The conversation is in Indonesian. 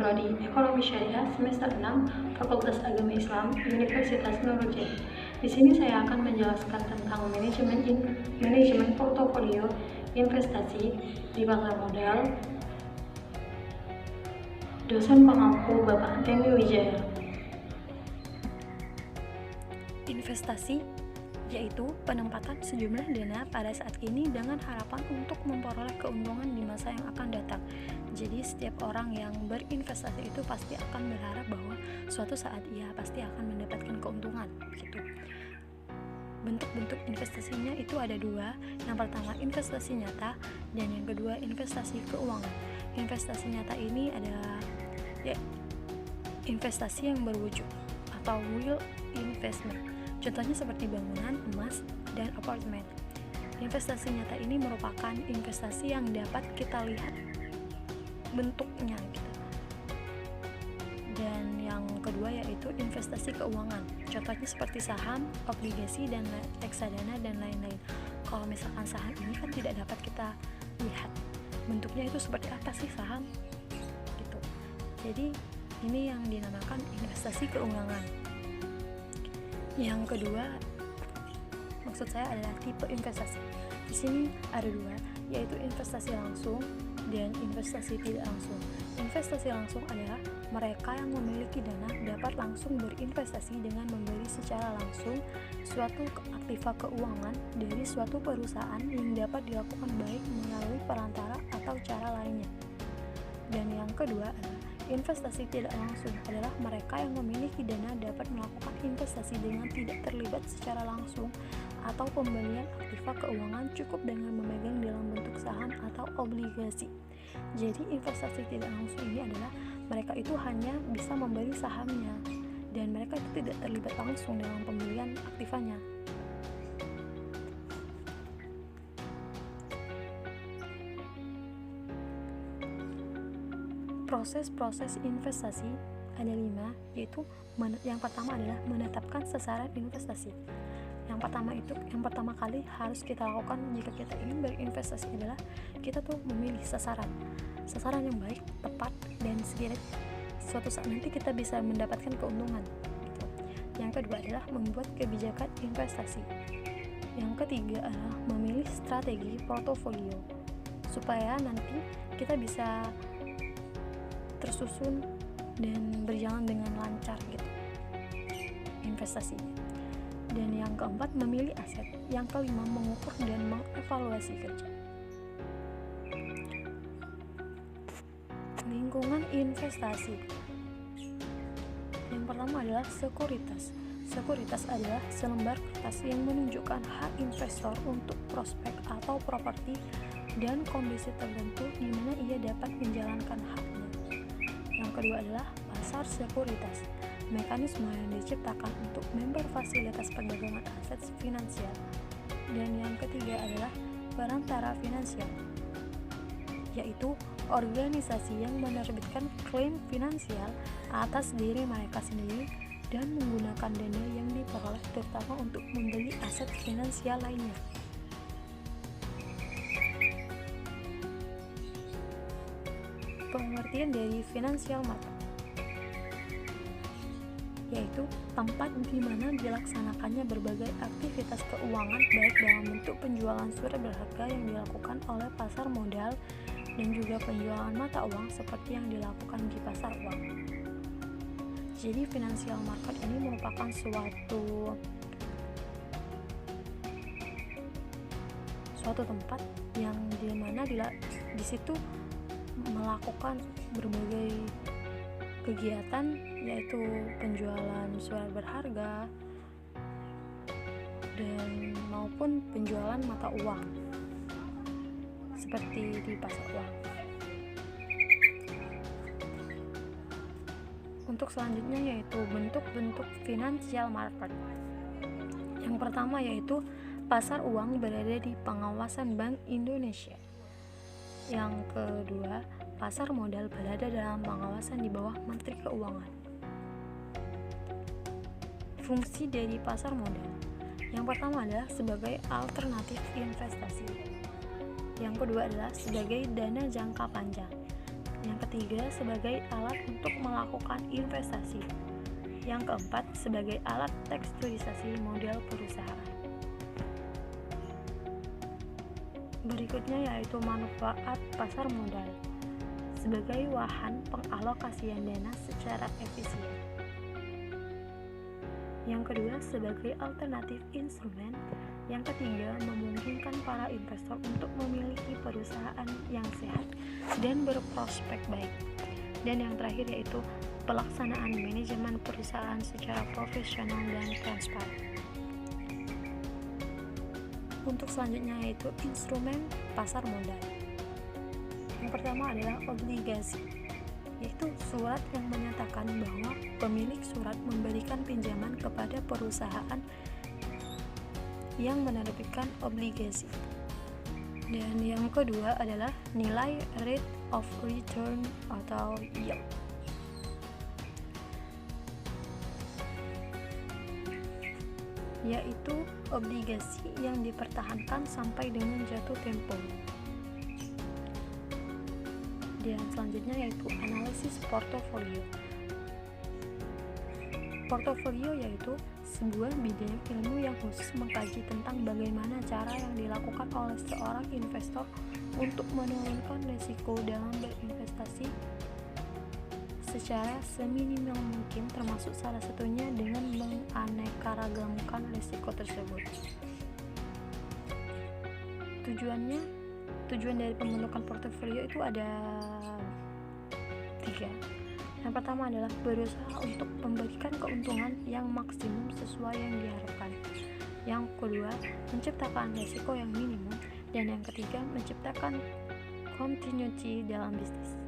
Prodi Ekonomi Syariah semester 6 Fakultas Agama Islam Universitas Nurul Jaya. Di sini saya akan menjelaskan tentang manajemen portofolio investasi di pasar modal. Dosen pengampu Bapak Temi Wijaya. Investasi yaitu penempatan sejumlah dana pada saat ini dengan harapan untuk memperoleh keuntungan di masa yang akan datang. Jadi setiap orang yang berinvestasi itu pasti akan berharap bahwa suatu saat ia pasti akan mendapatkan keuntungan gitu. Bentuk-bentuk investasinya itu ada dua. Yang pertama investasi nyata dan yang kedua investasi keuangan. Investasi nyata ini adalah investasi yang berwujud atau real investment. Contohnya seperti bangunan, emas, dan apartemen. Investasi nyata ini merupakan investasi yang dapat kita lihat bentuknya gitu. Dan yang kedua yaitu investasi keuangan. Contohnya seperti saham, obligasi, dan reksadana dan lain-lain. Kalau misalkan saham ini kan tidak dapat kita lihat bentuknya itu seperti apa sih saham gitu. Jadi ini yang dinamakan investasi keuangan. Yang kedua, maksud saya adalah tipe investasi. Di sini ada dua, yaitu investasi langsung dan investasi tidak langsung. Investasi langsung adalah mereka yang memiliki dana dapat langsung berinvestasi dengan membeli secara langsung suatu aktiva keuangan dari suatu perusahaan yang dapat dilakukan baik melalui perantara atau cara lainnya. Dan yang kedua adalah investasi tidak langsung adalah mereka yang memiliki dana dapat melakukan investasi dengan tidak terlibat secara langsung atau pembelian aktiva keuangan cukup dengan memegang dalam bentuk saham atau obligasi. Jadi investasi tidak langsung ini adalah mereka itu hanya bisa membeli sahamnya dan mereka itu tidak terlibat langsung dalam pembelian aktivanya. Proses-proses investasi ada 5, yaitu yang pertama adalah menetapkan sasaran investasi. Yang pertama kali harus kita lakukan jika kita ingin berinvestasi adalah kita tuh memilih sasaran yang baik, tepat, dan sekiranya suatu saat nanti kita bisa mendapatkan keuntungan gitu. Yang kedua adalah membuat kebijakan investasi. Yang ketiga adalah memilih strategi portofolio supaya nanti kita bisa tersusun dan berjalan dengan lancar gitu investasinya. Dan yang keempat memilih aset. Yang kelima mengukur dan mengevaluasi kerja. Lingkungan investasi. Yang pertama adalah sekuritas. Sekuritas adalah selembar kertas yang menunjukkan hak investor untuk prospek atau properti dan kondisi tertentu di mana ia dapat menjalankan haknya. Yang kedua adalah pasar sekuritas, mekanisme yang diciptakan untuk member fasilitas perdagangan aset finansial. Dan yang ketiga adalah perantara finansial, yaitu organisasi yang menerbitkan klaim finansial atas diri mereka sendiri dan menggunakan dana yang diperoleh terutama untuk membeli aset finansial lainnya. Pengertian dari financial market yaitu tempat di mana dilaksanakannya berbagai aktivitas keuangan baik dalam bentuk penjualan surat berharga yang dilakukan oleh pasar modal dan juga penjualan mata uang seperti yang dilakukan di pasar uang. Jadi financial market ini merupakan suatu tempat yang di mana di situ melakukan berbagai kegiatan yaitu penjualan surat berharga dan maupun penjualan mata uang seperti di pasar uang. Untuk selanjutnya yaitu bentuk-bentuk financial market. Yang pertama yaitu pasar uang berada di pengawasan Bank Indonesia. Yang kedua, pasar modal berada dalam pengawasan di bawah Menteri Keuangan. Fungsi dari pasar modal. Yang pertama adalah sebagai alternatif investasi. Yang kedua adalah sebagai dana jangka panjang. Yang ketiga, sebagai alat untuk melakukan investasi. Yang keempat, sebagai alat teksturisasi model perusahaan. Berikutnya yaitu manfaat pasar modal sebagai wahan pengalokasian dana secara efisien. Yang kedua, sebagai alternatif instrumen. Yang ketiga, memungkinkan para investor untuk memiliki perusahaan yang sehat dan berprospek baik. Dan yang terakhir yaitu pelaksanaan manajemen perusahaan secara profesional dan transparan. Untuk selanjutnya yaitu instrumen pasar modal. Yang pertama adalah obligasi, yaitu surat yang menyatakan bahwa pemilik surat memberikan pinjaman kepada perusahaan yang menerbitkan obligasi. Dan yang kedua adalah nilai rate of return atau yield. Yaitu obligasi yang dipertahankan sampai dengan jatuh tempo. Dan selanjutnya yaitu analisis portofolio. Portofolio yaitu sebuah bidang ilmu yang khusus mengkaji tentang bagaimana cara yang dilakukan oleh seorang investor untuk menurunkan risiko dalam berinvestasi secara seminimal mungkin, termasuk salah satunya dengan menganekaragamkan risiko tersebut. Tujuan dari pembentukan portofolio itu ada 3. Yang pertama adalah berusaha untuk memberikan keuntungan yang maksimum sesuai yang diharapkan. Yang kedua, menciptakan risiko yang minimum. Dan yang ketiga, menciptakan continuity dalam bisnis.